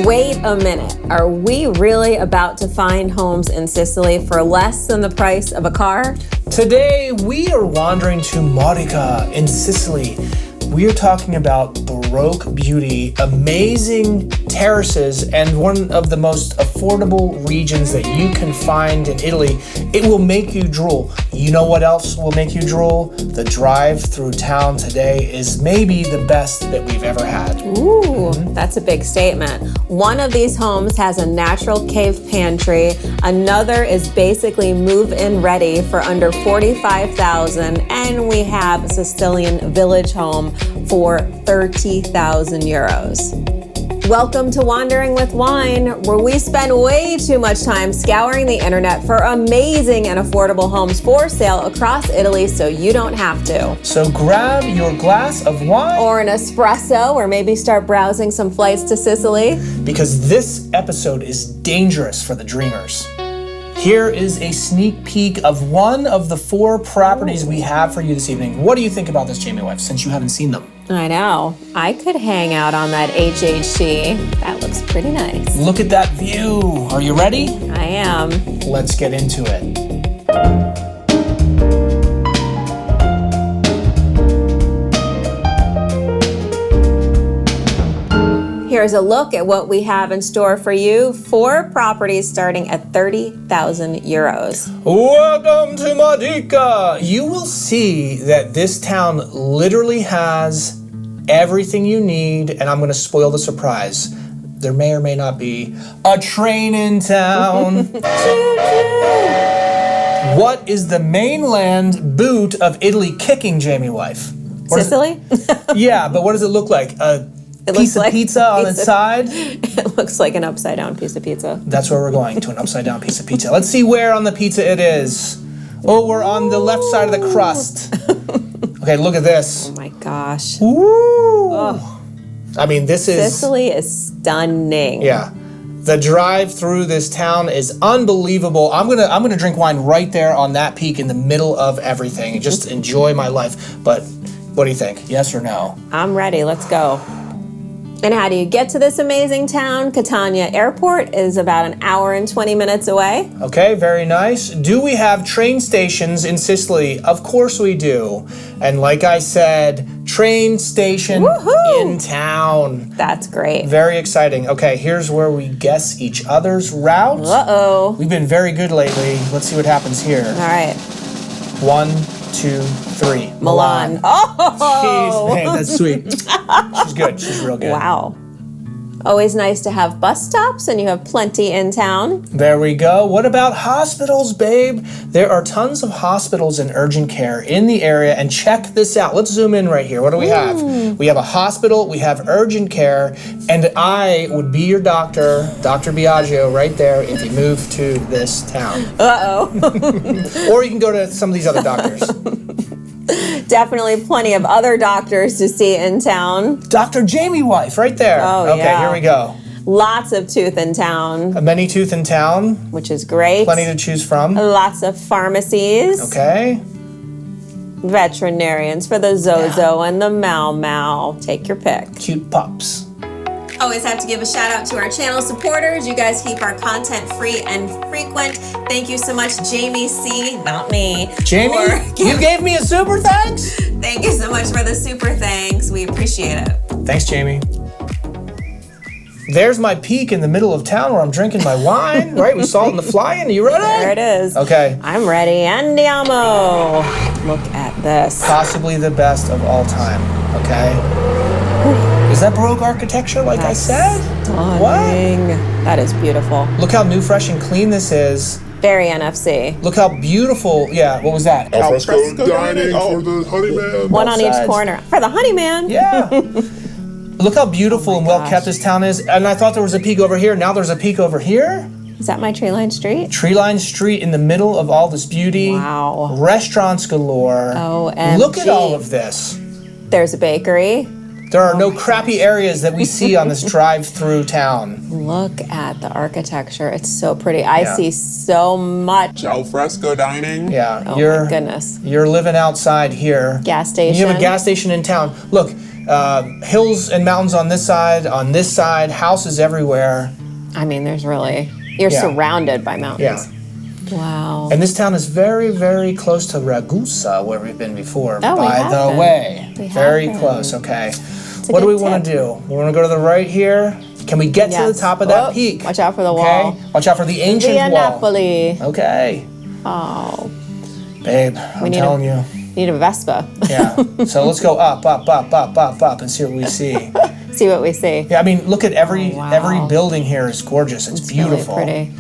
Wait a minute. Are we really about to find homes in Sicily for less than the price of a car? Today, we are wandering to Modica in Sicily. We are talking about Baroque beauty, amazing terraces, and one of the most affordable regions that you can find in Italy. It will make you drool. You know what else will make you drool? The drive through town today is maybe the best that we've ever had. Ooh, that's a big statement. One of these homes has a natural cave pantry. Another is basically move-in ready for under $45,000, and we have a Sicilian village home for 30,000 euros. Welcome to Wandering with Wine, where we spend way too much time scouring the internet for amazing and affordable homes for sale across Italy so you don't have to. So grab your glass of wine Or an espresso, or maybe start browsing some flights to Sicily. because this episode is dangerous for the dreamers. Here is a sneak peek of one of the 4 properties we have for you this evening. What do you think about this, Jamie Wife, since you haven't seen them? I know. I could hang out on that HHC. That looks pretty nice. Look at that view. Are you ready? I am. Let's get into it. Here's a look at what we have in store for you. 4 properties starting at 30,000 euros. Welcome to Modica. You will see that this town literally has everything you need, and I'm going to spoil the surprise. There may or may not be a train in town. What is the mainland boot of Italy kicking, Jamie Wife? Sicily? Yeah, but what does it look like? It Piece looks of like pizza on its side? It looks like an upside down piece of pizza. That's where we're going, to an upside down piece of pizza. Let's see where on the pizza it is. Oh, we're on the left side of the crust. Okay, look at this. Oh my gosh. Ooh. I mean, this is... Sicily is stunning. Yeah. The drive through this town is unbelievable. I'm gonna drink wine right there on that peak in the middle of everything and just enjoy my life. But what do you think? Yes or no? I'm ready. Let's go. And how do you get to this amazing town? Catania Airport is about an hour and 20 minutes away. Okay, very nice. Do we have train stations in Sicily? Of course we do. And like I said, train station Woohoo! in town. That's great. Very exciting. Okay, here's where we guess each other's route. Uh-oh. We've been very good lately. Let's see what happens here. All right. 1, 2, 3. Milan. Oh! Jeez, man, that's sweet. She's good. She's real good. Wow. Always nice to have bus stops, and you have plenty in town. There we go. What about hospitals, babe? There are tons of hospitals and urgent care in the area, and check this out. Let's zoom in right here. What do we have? We have a hospital, we have urgent care, and I would be your doctor, Dr. Biagio, right there if you move to this town. Uh-oh. Or you can go to some of these other doctors. Definitely plenty of other doctors to see in town. Dr. Jamie Wife, right there. Oh, okay, yeah. here we go. Lots of tooth in town, A many tooth in town, which is great. plenty to choose from. Lots of pharmacies. Okay. Veterinarians for the Zozo and the Mau Mau. Take your pick. Cute pups. Always have to give a shout out to our channel supporters. You guys keep our content free and frequent. Thank you so much, Jamie C. Not me. Jamie, you gave me a super thanks? Thank you so much for the super thanks. We appreciate it. Thanks, Jamie. There's my peak in the middle of town where I'm drinking my wine, right? We saw it in the fly-in. Are you ready? There it is. Okay. I'm ready. Andiamo. Look at this. Possibly the best of all time, okay? Is that Baroque architecture like I said? Stunning. That is beautiful. Look how new, fresh, and clean this is. Very NFC. Look how beautiful. Yeah, what was that? Alfresco dining for the honeyman. One on sides. each corner. For the honeyman. Yeah. Look how beautiful and well kept this town is. And I thought there was a peak over here. Now there's a peak over here. Is that my tree line street? Tree line street in the middle of all this beauty. Wow. Restaurants galore. OMG. Look at all of this. There's a bakery. There are no crappy areas that we see on this drive-through town. Look at the architecture. It's so pretty. I Yeah. see so much. Alfresco dining. Yeah, Oh my goodness. You're living outside here. Gas station. You have a gas station in town. Look, Hills and mountains on this side, houses everywhere. I mean, you're surrounded by mountains. Yeah. Wow. And this town is very, very close to Ragusa, where we've been before, Oh, by the way. Very close, okay. What do we want to do? We want to go to the right here. Can we get to the top of that peak? Watch out for the wall. Watch out for the ancient Via wall. Napoli. Okay. Oh. Babe, I'm telling you. Need a Vespa. Yeah. So let's go up, and see what we see. See what we see. Yeah, I mean, look at every building here is gorgeous. It's beautiful. Really pretty.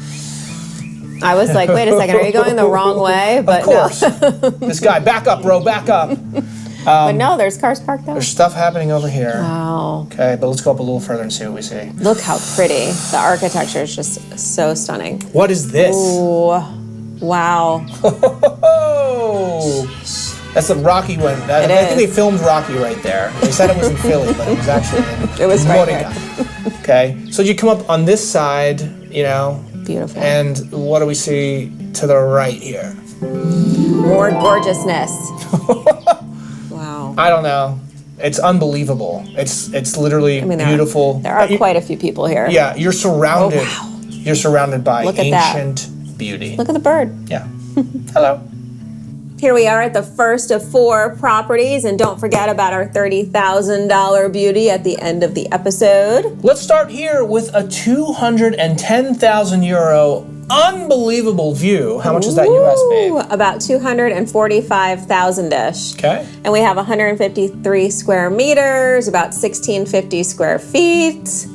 I was like, wait a second, are you going the wrong way? But of course. This guy, back up, bro, back up. But no, there's cars parked there. There's stuff happening over here. Wow. Okay, but let's go up a little further and see what we see. Look how pretty. The architecture is just so stunning. What is this? Ooh. Wow. Oh, that's a Rocky one. I think they filmed Rocky right there. They said it was in Philly, but it was actually in Modica. Right. Okay, so you come up on this side, Beautiful. And what do we see to the right here? More gorgeousness. Wow. I don't know. It's unbelievable. It's literally beautiful. There are quite a few people here. Yeah, you're surrounded. Oh, wow. You're surrounded by ancient beauty. Look at the bird. Yeah. Hello. Here we are at the first of 4 properties, and don't forget about our $30,000 beauty at the end of the episode. Let's start here with a 210,000 euro unbelievable view. How much is that US, babe? About 245,000-ish. Okay. And we have 153 square meters, about 1,650 square feet.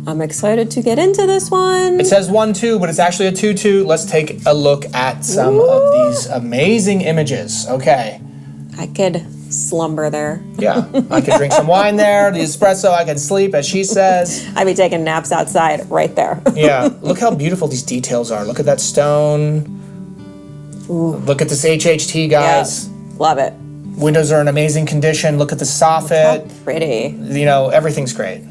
I'm excited to get into this one. It says 1-2, but it's actually a 2-2. Let's take a look at some of these amazing images. Okay. I could slumber there. Yeah, I could drink some wine there, the espresso, I could sleep, as she says. I'd be taking naps outside right there. Yeah, look how beautiful these details are. Look at that stone. Ooh. Look at this HHT, guys. Yeah, love it. Windows are in amazing condition. Look at the soffit. How pretty. Everything's great.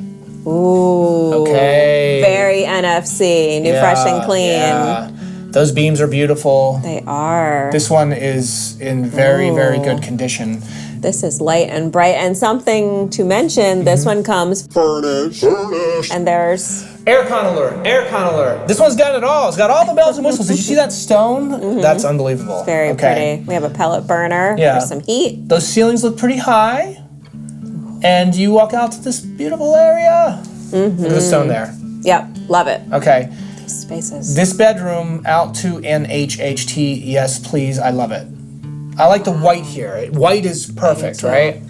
Ooh. Okay. Very NFC, new, fresh, and clean. Yeah. Those beams are beautiful. They are. This one is in very, very good condition. This is light and bright. And something to mention, this one comes furnished. And there's aircon alert. This one's got it all. It's got all the bells and whistles. Did you see that stone? That's unbelievable. It's very pretty. We have a pellet burner for some heat. Those ceilings look pretty high. And you walk out to this beautiful area. Look at the stone there. Yep, love it. Okay. These spaces. This bedroom out to an HHT, yes, please. I love it. I like the white here. White is perfect, right?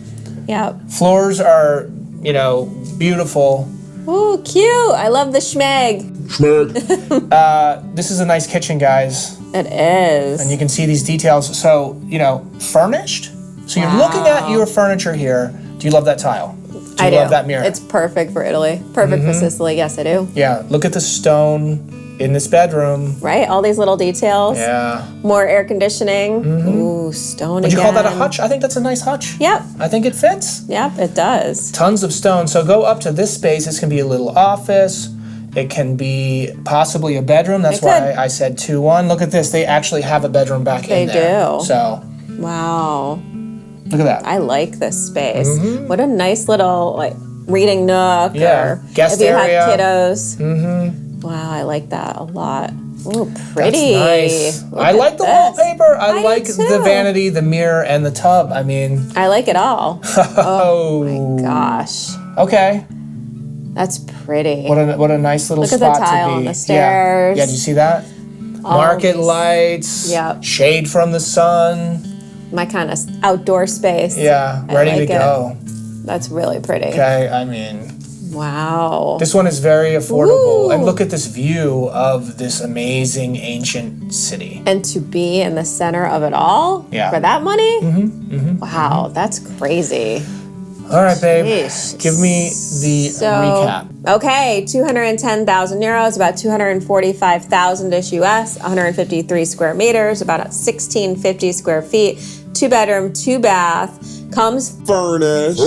Yep. Floors are, beautiful. Ooh, cute. I love the schmeg. This is a nice kitchen, guys. It is. And you can see these details. So, furnished. So you're looking at your furniture here. Do you love that tile? Do you love that mirror? It's perfect for Italy. Perfect for Sicily. Yes, I do. Yeah. Look at the stone in this bedroom. Right? All these little details. Yeah. More air conditioning. Ooh, stone Would again. you call that a hutch? I think that's a nice hutch. Yep. I think it fits. Yep, it does. Tons of stone. So go up to this space. This can be a little office. It can be possibly a bedroom. That's why I said 2-1. Look at this. They actually have a bedroom back in there. They do. So. Wow. Look at that. I like this space. What a nice little reading nook. Yeah. Or Guest if you area. have kiddos. Wow, I like that a lot. Ooh, pretty. That's nice. Look I like the wallpaper. I like do the too. vanity, the mirror, and the tub. I mean. I like it all. Oh my gosh. Okay. That's pretty. What a nice little Look at spot the tile to be. on the stairs. Yeah, did you see that? Market lights. Yep. Shade from the sun. My kind of outdoor space. Yeah, ready to go. That's really pretty. Okay, I mean. Wow. This one is very affordable. Ooh. And look at this view of this amazing ancient city. And to be in the center of it all for that money? Wow, that's crazy. All right, babe. Jeez. Give me the recap. Okay, 210,000 euros, about 245,000-ish US, 153 square meters, about 1,650 square feet, 2-bedroom, 2-bath, comes Furnished.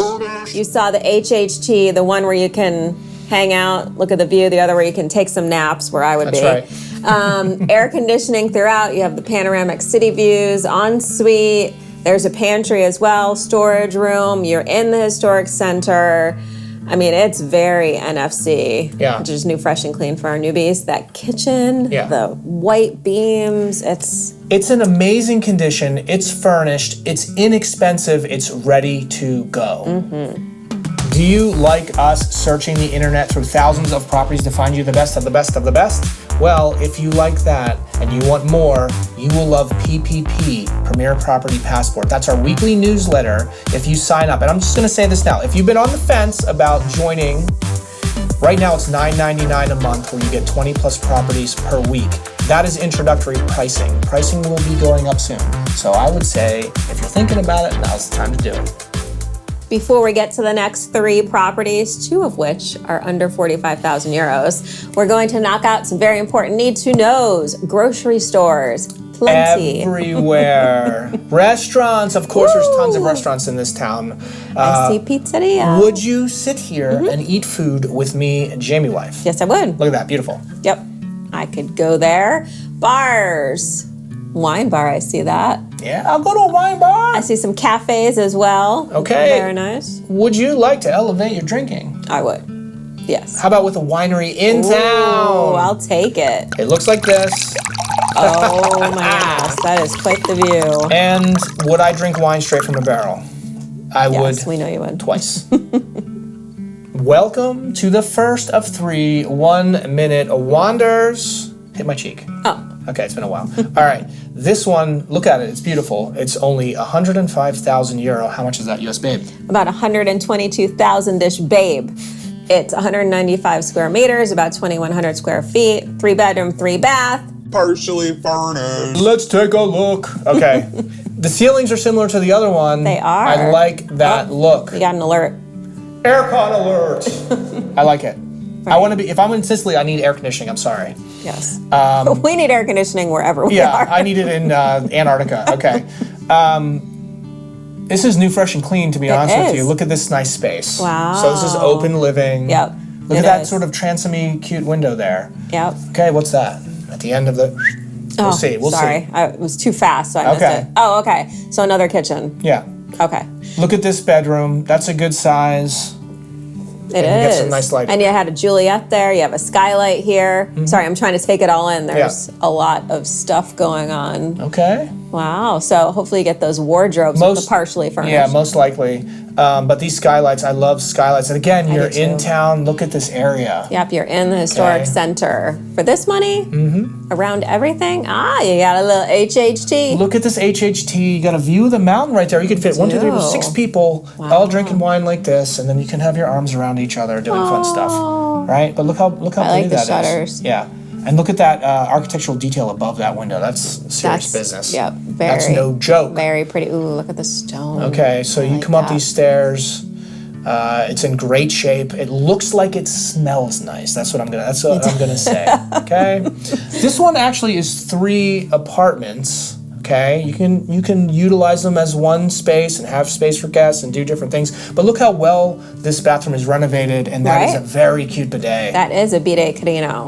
You saw the HHT, the one where you can hang out, look at the view, the other where you can take some naps, where I would be. That's right. Air conditioning throughout. You have the panoramic city views, ensuite, There's a pantry as well, storage room. You're in the historic center. I mean, it's very NFC, which is new, fresh, and clean for our newbies. That kitchen, the white beams, It's in amazing condition. It's furnished. It's inexpensive. It's ready to go. Do you, like us, searching the internet through thousands of properties to find you the best of the best of the best? Well, if you like that and you want more, you will love PPP, Premier Property Passport. That's our weekly newsletter if you sign up. And I'm just gonna say this now. If you've been on the fence about joining, right now it's $9.99 a month where you get 20 plus properties per week. That is introductory pricing. Pricing will be going up soon. So I would say, if you're thinking about it, now's the time to do it. Before we get to the next 3 properties, 2 of which are under 45,000 euros, we're going to knock out some very important need-to-knows. Grocery stores, plenty. Everywhere. Restaurants, of course, there's tons of restaurants in this town. I see pizzeria. Would you sit here and eat food with me, Jamie wife? Yes, I would. Look at that, beautiful. Yep, I could go there. Bars. Wine bar, I see that. Yeah, I'll go to a wine bar. I see some cafes as well. Okay. Very nice. Would you like to elevate your drinking? I would. Yes. How about with a winery in town? Oh, I'll take it. It looks like this. Oh my goodness, that is quite the view. And would I drink wine straight from a barrel? I would. Yes, we know you would. Twice. Welcome to the first of 3 1-minute wanders. Hit my cheek. Oh. Okay, it's been a while. All right, this one, look at it, it's beautiful. It's only 105,000 euro. How much is that, US babe? About 122,000-ish, babe. It's 195 square meters, about 2,100 square feet, 3-bedroom, 3-bath. Partially furnished. Let's take a look. Okay, the ceilings are similar to the other one. They are. I like that look. You got an alert. Aircon alert. I like it. I want to be, if I'm in Sicily, I need air conditioning, I'm sorry. Yes. We need air conditioning wherever we are. Yeah, I need it in Antarctica. Okay. This is new, fresh, and clean, to be honest with you. Look at this nice space. Wow. So this is open living. Yep. Look at that sort of transomy, cute window there. Yep. Okay, what's that? At the end of the... We'll see. We'll see. It was too fast, so I missed it. Oh, okay. So another kitchen. Yeah. Okay. Look at this bedroom. That's a good size. It is. You get some nice lighting. And you had a Juliet there. You have a skylight here. Sorry, I'm trying to take it all in. There's a lot of stuff going on. Okay. Wow. So hopefully you get those wardrobes with the partially furnished. Yeah, most likely. But these skylights, I love skylights. And again, you're in town. Look at this area. Yep, you're in the historic center. For this money, around everything, you got a little HHT. Look at this HHT. You got a view of the mountain right there. You could fit 1, 2, 3, 6 people all drinking wine like this, and then you can have your arms around each other doing fun stuff, right? But look how pretty like the that shutters. is. Yeah. And look at that architectural detail above that window. That's serious business. Yep, that's no joke. Very pretty. Ooh, look at the stone. Okay, so you come up these stairs. It's in great shape. It looks like it smells nice. That's what I'm gonna say. Okay. This one actually is 3 apartments. Okay, you can utilize them as one space and have space for guests and do different things. But look how well this bathroom is renovated, and that is a very cute bidet. That is a bidet carino.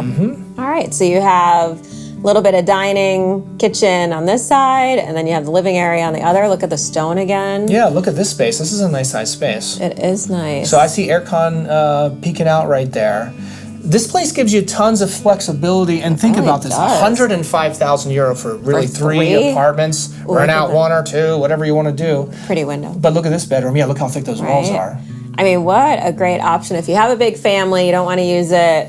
All right, so you have a little bit of dining, kitchen on this side, and then you have the living area on the other. Look at the stone again. Yeah, look at this space. This is a nice size space. It is nice. So I see aircon peeking out right there. This place gives you tons of flexibility, and think about this: 105,000 euro for really 3 apartments. Rent out 1 or 2, whatever you want to do. Pretty window. But look at this bedroom. Yeah, look how thick those walls are. I mean, what a great option. If you have a big family, you don't want to use it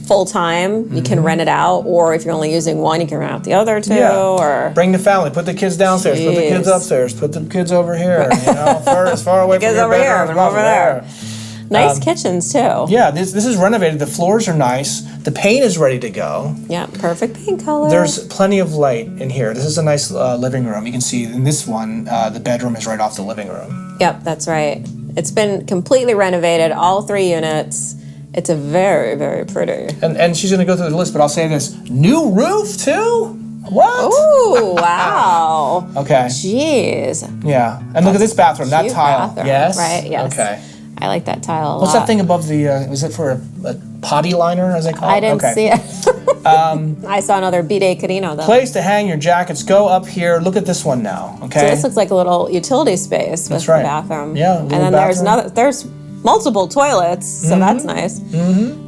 full time, you can rent it out, or if you're only using one, you can rent out the other 2. Or bring the family, put the kids downstairs, put the kids upstairs, put the kids over here. You know, as far away from your bedroom as over there. Nice kitchens too. Yeah, this is renovated. The floors are nice. The paint is ready to go. Yeah, perfect paint color. There's plenty of light in here. This is a nice living room. You can see in this one, the bedroom is right off the living room. Yep, that's right. It's been completely renovated, all 3 units. It's a very, very pretty. And she's going to go through the list, but I'll say this. New roof too? What? Ooh, wow. Okay. Jeez. Yeah. And look at this bathroom, that tile. Bathroom. Yes? Right, yes. Okay. I like that tile a lot. What's that thing above the, is it for a potty liner, as they call it? I didn't see it. I saw another bidet carino, though. Place to hang your jackets. Go up here. Look at this one now, okay? So this looks like a little utility space with the bathroom. Yeah, and then there's multiple toilets, so that's nice.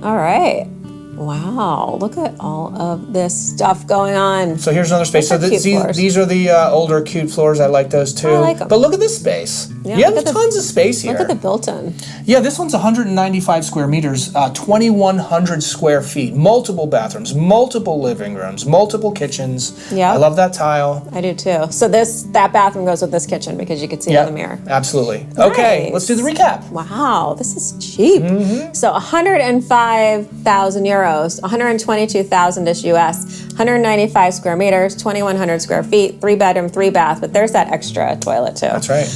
All right. Wow, look at all of this stuff going on. So here's another space. So these are the older cute floors. I like those too. I like them. But look at this space. Yeah, you have tons of space here. Look at the built-in. Yeah, this one's 195 square meters, 2,100 square feet, multiple bathrooms, multiple living rooms, multiple kitchens. Yeah. I love that tile. I do too. So that bathroom goes with this kitchen because you can see it in the mirror. Absolutely. Okay, let's do the recap. Wow, this is cheap. So 105,000 euros, 122,000-ish US, 195 square meters, 2,100 square feet, 3-bedroom, 3-bath, but there's that extra toilet too. That's right.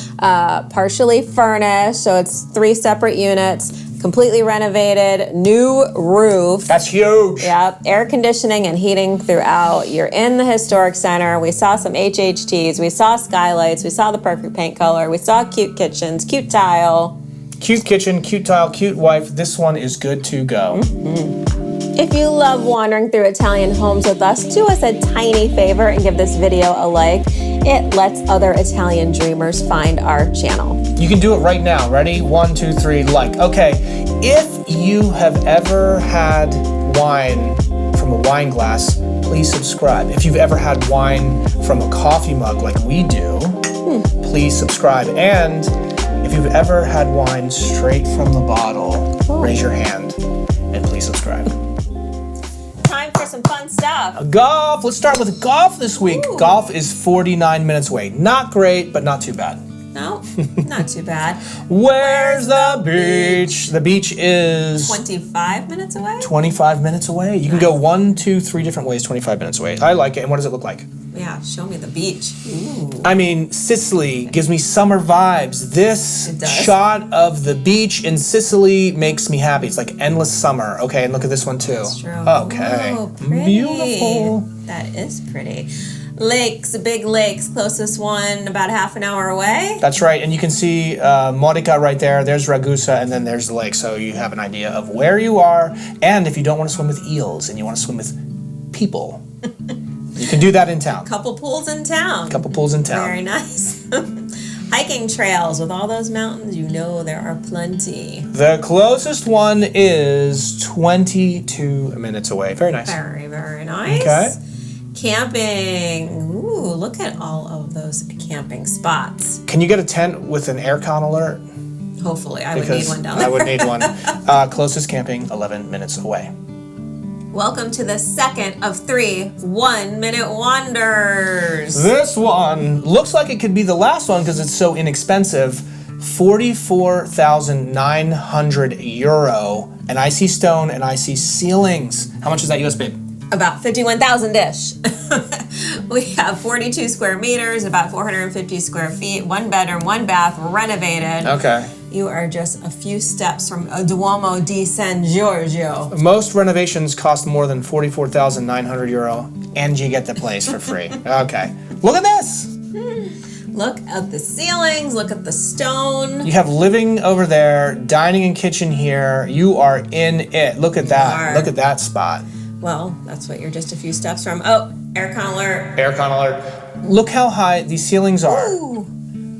Partially furnished, so it's 3 separate units, completely renovated, new roof. That's huge. Yep, air conditioning and heating throughout. You're in the historic center. We saw some HHTs, we saw skylights, we saw the perfect paint color, we saw cute kitchens, cute tile. Cute kitchen, cute tile, cute wife. This one is good to go. If you love wandering through Italian homes with us, do us a tiny favor and give this video a like. It lets other Italian dreamers find our channel. You can do it right now. Ready? 1, 2, 3, like. Okay, if you have ever had wine from a wine glass, please subscribe. If you've ever had wine from a coffee mug like we do, please subscribe. And if you've ever had wine straight from the bottle, raise your hand and please subscribe. Time for some fun stuff. Golf. Let's start with golf this week. Ooh. Golf is 49 minutes away. Not great, but not too bad. No, not too bad. Where's the beach? The beach is 25 minutes away? 25 minutes away. You can go 1, 2, 3 different ways, 25 minutes away. I like it. And what does it look like? Yeah, show me the beach. Ooh. I mean, Sicily gives me summer vibes. This shot of the beach in Sicily makes me happy. It's like endless summer. Okay, and look at this one too. That's true. Okay. Oh, pretty. Beautiful. That is pretty. Lakes, big lakes, closest one about half an hour away. That's right, and you can see Modica right there. There's Ragusa, and then there's the lake, so you have an idea of where you are. And if you don't want to swim with eels and you want to swim with people, you can do that in town. Couple pools in town. Couple pools in town. Very nice. Hiking trails with all those mountains, you know there are plenty. The closest one is 22 minutes away. Very nice. Very, very nice. Okay. Camping. Ooh, look at all of those camping spots. Can you get a tent with an aircon alert? Hopefully. I would need one down there. I would need one. Closest camping, 11 minutes away. Welcome to the second of 3 1-minute wonders. This one looks like it could be the last one because it's so inexpensive. 44,900 euro. And I see stone and I see ceilings. How much is that US, babe? About 51,000-ish. We have 42 square meters, about 450 square feet, 1 bedroom, 1 bath, renovated. Okay. You are just a few steps from Duomo di San Giorgio. Most renovations cost more than 44,900 euro, and you get the place for free. Okay. Look at this. Look at the ceilings, look at the stone. You have living over there, dining and kitchen here. You are in it. Look at that. Look at that spot. Well, that's what you're just a few steps from. Oh, aircon alert. Aircon alert. Look how high these ceilings are. Ooh.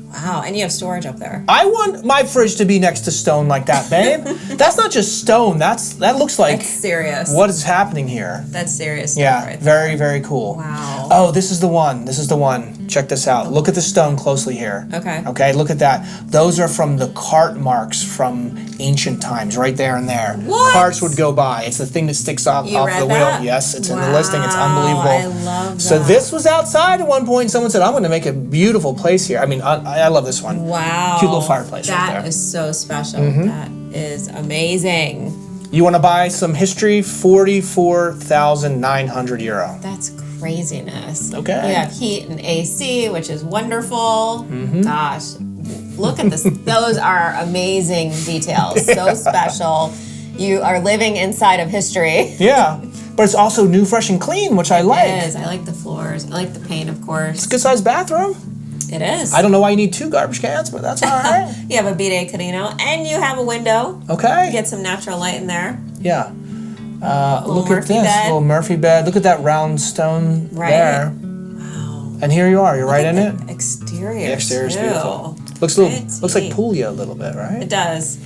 Wow, and you have storage up there. I want my fridge to be next to stone like that, babe. That's not just stone. That looks like That's serious. What is happening here? That's serious stuff Yeah, right very, very cool. Wow. Oh, this is the one. This is the one. Check this out. Look at the stone closely here. Okay. Okay, look at that. Those are from the cart marks from ancient times, right there and there. What? Carts would go by. It's the thing that sticks off You read the that? wheel. Yes, it's in the listing. It's Wow, unbelievable. I love that. So this was outside at one point. Someone said, I'm going to make a beautiful place here. I mean, I love this one. Wow. Cute little fireplace right there. That is so special. That is amazing. You want to buy some history? 44,900 euro. That's craziness. Okay. You have heat and AC, which is wonderful. Gosh, look at this. Those are amazing details. So special. You are living inside of history. Yeah, but it's also new, fresh, and clean, which I like. It is. I like the floors. I like the paint, of course. Good sized bathroom. It is. I don't know why you need 2 garbage cans, but that's all right. You have a bidet Carino, and you have a window. Okay. Get some natural light in there. Yeah. Look at Murphy this bed. little Murphy bed. Look at that round stone Right. there. Wow. And here you are. You're right in it. Exterior. The exterior is too. beautiful. Looks like Puglia a little bit, right? It does.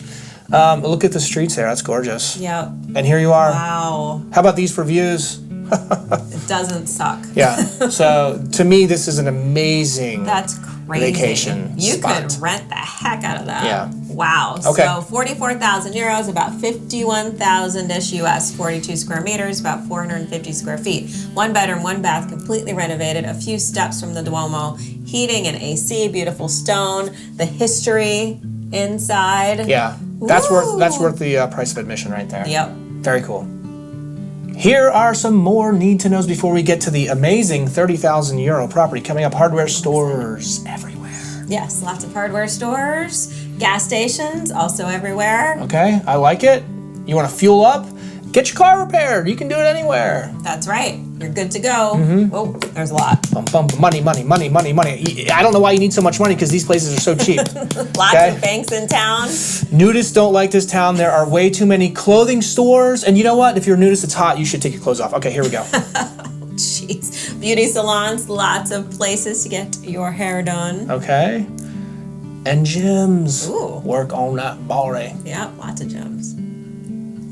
Look at the streets there. That's gorgeous. Yep. And here you are. Wow. How about these for views? It doesn't suck. Yeah. So to me, this is an amazing That's crazy. vacation You spot. could rent the heck out of that. Yeah. Wow. Okay. So 44,000 euros, about 51,000-ish US, 42 square meters, about 450 square feet. 1 bedroom, 1 bath, completely renovated, a few steps from the Duomo, heating and AC, beautiful stone, the history inside. Yeah. That's worth the price of admission right there. Yep. Very cool. Here are some more need to knows before we get to the amazing 30,000 euro property coming up. Hardware stores everywhere. Yes, lots of hardware stores, gas stations, also everywhere. Okay, I like it. You want to fuel up? Get your car repaired. You can do it anywhere. That's right. You're good to go. Oh, there's a lot. Money. I don't know why you need so much money because these places are so cheap. Lots Okay. of banks in town. Nudists don't like this town. There are way too many clothing stores. And you know what? If you're a nudist, it's hot. You should take your clothes off. Okay, here we go. Jeez. Beauty salons, lots of places to get your hair done. Okay. And gyms. Ooh. Work on that body. Yeah, lots of gems.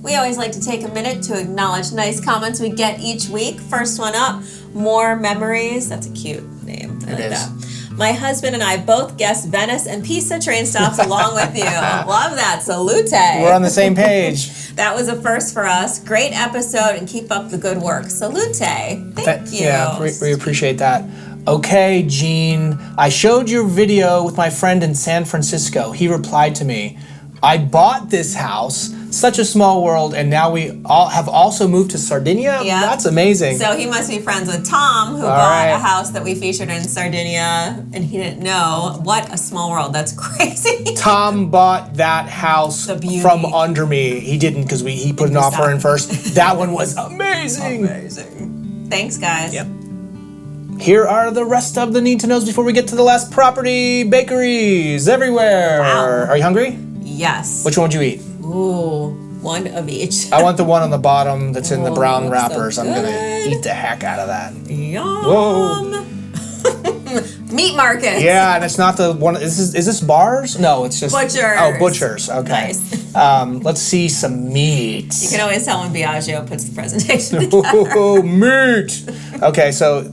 We always like to take a minute to acknowledge nice comments we get each week. First one up, More Memories. That's a cute name. I like is. that. My husband and I both guessed Venice and Pisa train stops along with you. Love that. Salute. We're on the same page. That was a first for us. Great episode and keep up the good work. Salute. Thank you. Yeah, we appreciate that. Okay, Gene, I showed your video with my friend in San Francisco. He replied to me, I bought this house, such a small world, and now we all have also moved to Sardinia? Yeah. That's amazing. So he must be friends with Tom, who bought a house that we featured in Sardinia, and he didn't know. What a small world. That's crazy. Tom bought that house The beauty. from under me. He didn't because he put an offer in first. That one was amazing. Amazing. Thanks, guys. Yep. Here are the rest of the need to knows before we get to the last property. Bakeries everywhere. Wow. Are you hungry? Yes. Which one would you eat? Ooh, one of each. I want the one on the bottom that's in the brown so wrappers. I'm gonna good. eat the heck out of that. Yum. Whoa. Meat market. Yeah, and it's not the one. Is this bars? No, it's just Butchers. Oh, butchers. Okay. Nice. Let's see some meat. You can always tell when Biagio puts the presentation together. Oh, meat. Okay, so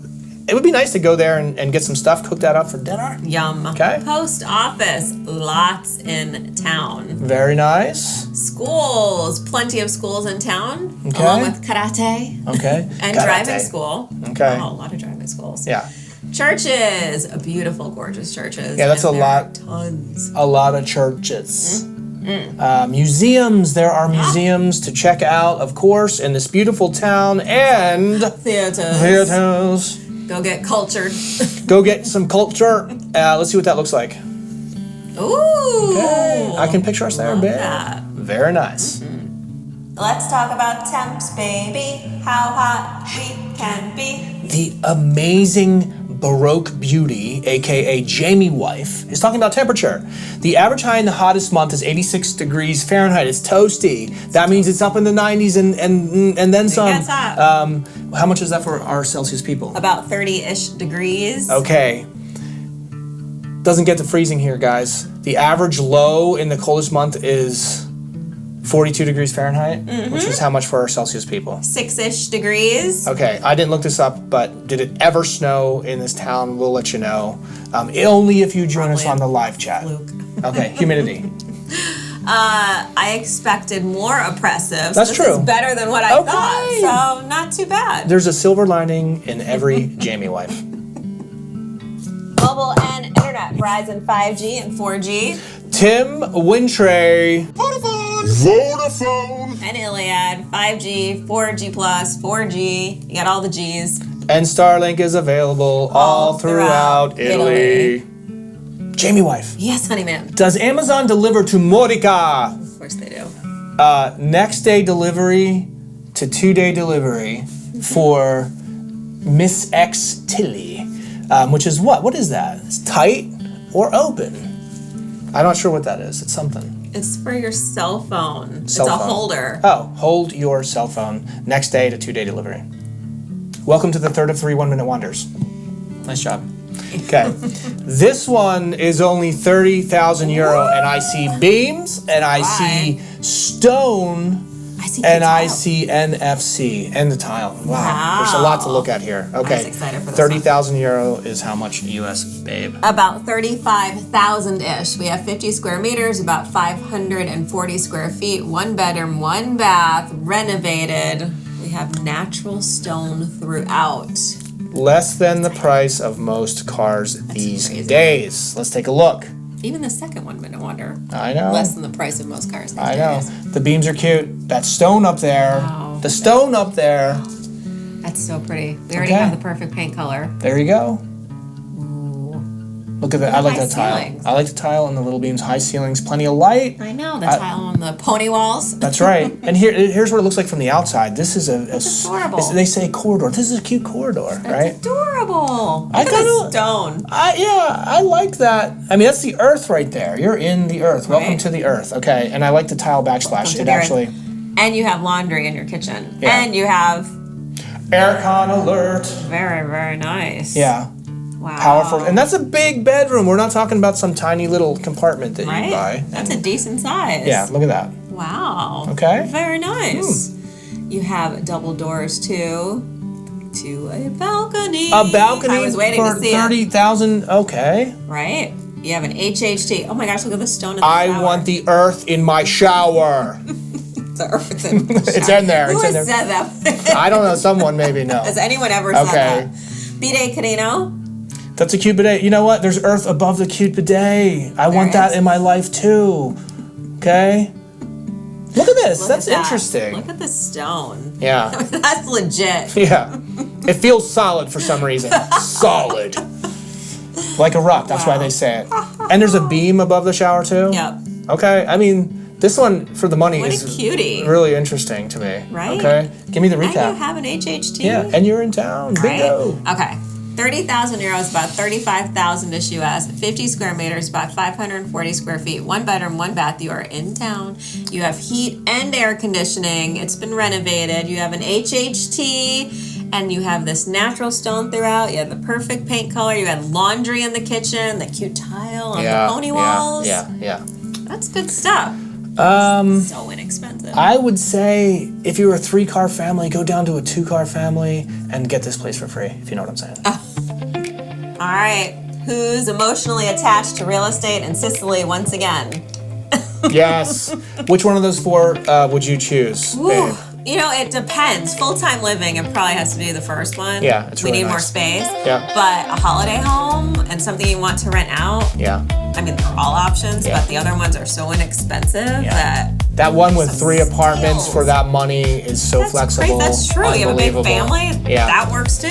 it would be nice to go there and get some stuff, cook that up for dinner. Yum. Okay. Post office, lots in town. Very nice. Schools, plenty of schools in town, Okay. along with karate. Okay. And Karate. driving school. Okay. Oh, a lot of driving schools. Yeah. Churches, beautiful, gorgeous churches. Yeah, that's and a there lot. are Tons. A lot of churches. Museums. There are museums to check out, of course, in this beautiful town. And theaters. Go get cultured. Go get some culture. Let's see what that looks like. Ooh. Okay. I can picture us there, Love babe. that. Very nice. Let's talk about temps, baby. How hot we can be. The amazing Baroque beauty, aka Jamie wife, is talking about temperature. The average high in the hottest month is 86 degrees Fahrenheit. It's toasty. That means it's up in the 90s and then some. gets hot. How much is that for our Celsius people? About 30-ish degrees. Okay. Doesn't get to freezing here, guys. The average low in the coldest month is 42 degrees Fahrenheit, which is how much for our Celsius people? 6-ish degrees. Okay, I didn't look this up, but did it ever snow in this town? We'll let you know. Only if you join us on the live chat. Fluke. Okay, humidity. I expected more oppressive. That's this true. is better than what I thought, so not too bad. There's a silver lining in every Jamie wife. Mobile and internet, Verizon 5G and 4G. Tim Wintray. Vodafone. And Iliad, 5G, 4G plus, 4G. You got all the G's. And Starlink is available all throughout Italy. Jamie wife. Yes, honey man. Does Amazon deliver to Modica? Of course they do. Next day delivery to 2-day delivery for Miss X Tilly. which is what? What is that? It's tight or open. I'm not sure what that is. It's something. It's for your cell phone. Cell it's a phone. holder. Oh, hold your cell phone. Next day to 2-day delivery. Welcome to the third of 3 1-minute wonders. Nice job. Okay. This one is only 30,000 euro, and I see beams, and I see stone, and I see NFC, and the tile. Wow. There's a lot to look at here. Okay. I'm excited for this 30,000 euro is how much US, babe? About 35,000-ish. We have 50 square meters, about 540 square feet, 1 bedroom, 1 bath, renovated. We have natural stone throughout. Less than the price of most cars these days. Let's take a look. Even the second 1-minute wonder. I know. Less than the price of most cars these I know. days. The beams are cute. That stone up there. Wow. The stone up there. That's so pretty. We already have the perfect paint color. There you go. Look at that. I like high that tile. ceilings. I like the tile and the little beams. High ceilings. Plenty of light. I know, the tile on the pony walls. That's right. And here's what it looks like from the outside. This is That's adorable. They say corridor. This is a cute corridor, right? That's adorable. I Look at the kinda- stone. I like that. I mean, that's the earth right there. You're in the earth. Welcome Right. to the earth. Okay. And I like the tile backsplash. It the earth. actually. And you have laundry in your kitchen. Yeah. And you have Aircon alert. very, very nice. Yeah. Wow. Powerful. And that's a big bedroom. We're not talking about some tiny little compartment that you Right? buy. That's a decent size. Yeah, look at that. Wow. Okay. Very nice. You have double doors too. To a balcony. A balcony I was waiting for to see 30,000. Okay. Right? You have an HHT. Oh my gosh, look at the stone in the I shower. want the earth in my shower. The earth in the It's in there. Who It's in has there. said that? I don't know. Someone maybe knows. Has anyone ever said Okay. that? Bidet Carino. That's a cute bidet. You know what? There's earth above the cute bidet. I want that is. in my life too. Okay? Look at this. Look That's at that. interesting. Look at the stone. Yeah. That's legit. Yeah. It feels solid for some reason. Solid. Like a rock. That's why they say it. And there's a beam above the shower too? Yep. Okay. I mean, this one for the money What a is cutie. really interesting to me. Right? Okay. Give me the And you recap. have an HHT. Yeah. And you're in town. Right? Bingo. Okay. 30,000 euros, about 35,000-ish US, 50 square meters, about 540 square feet, 1 bedroom, 1 bath. You are in town. You have heat and air conditioning. It's been renovated. You have an HHT, and you have this natural stone throughout. You have the perfect paint color. You had laundry in the kitchen, the cute tile on the pony walls. Yeah. That's good stuff. So inexpensive. I would say if you're a 3-car family, go down to a 2-car family and get this place for free, if you know what I'm saying. All right. Who's emotionally attached to real estate in Sicily once again? Yes. Which one of those 4 would you choose, babe? You know, it depends. Full-time living, it probably has to be the first one. Yeah, it's really We need more nice. space. Yeah. But a holiday home and something you want to rent out, Yeah. I mean, they're all options, Yeah. but the other ones are so inexpensive that... That one with Some 3 apartments steals. for that money is so That's flexible. great. That's true. You have a big Unbelievable. family, Yeah. that works too.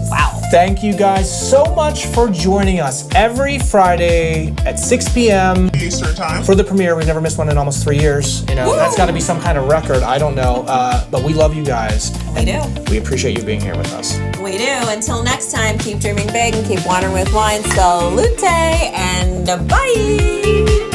Wow. Thank you guys so much for joining us every Friday at 6 p.m. Eastern time. for the premiere. We've never missed one in almost 3 years. You know, Woo! that's got to be some kind of record. I don't know. But we love you guys. We do. We appreciate you being here with us. We do. Until next time, keep dreaming big and keep wandering with wine. Salute and bye.